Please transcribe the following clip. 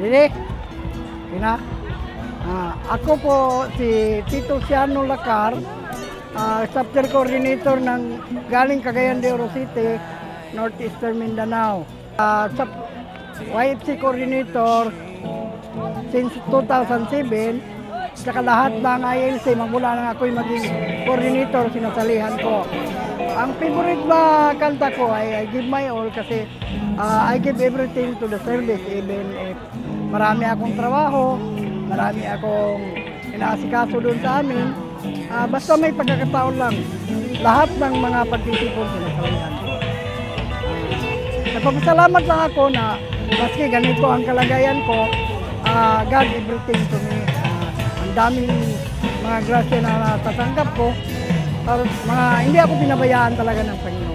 Ready? Kina? Ako po si Tito Siano Lacar, chapter coordinator ng galing Cagayan de Oro City, Northeastern Mindanao. YFC coordinator since 2007, saka lahat ng ILC, magmula nang ako'y maging coordinator, sinasalihan ko. Ang favorite ba kanta ko ay I Give My All kasi I give everything to the service, even if marami akong trabaho, marami akong inaasikaso doon sa amin. Basta may pagkakataon lang, lahat ng mga participants sinasalihan ko. Nagpapasalamat lang ako na maski ganito ang kalagayan ko, God everything to me. Ang daming mga grasya na natatanggap ko, hindi ako pinabayaan talaga ng Panginoon.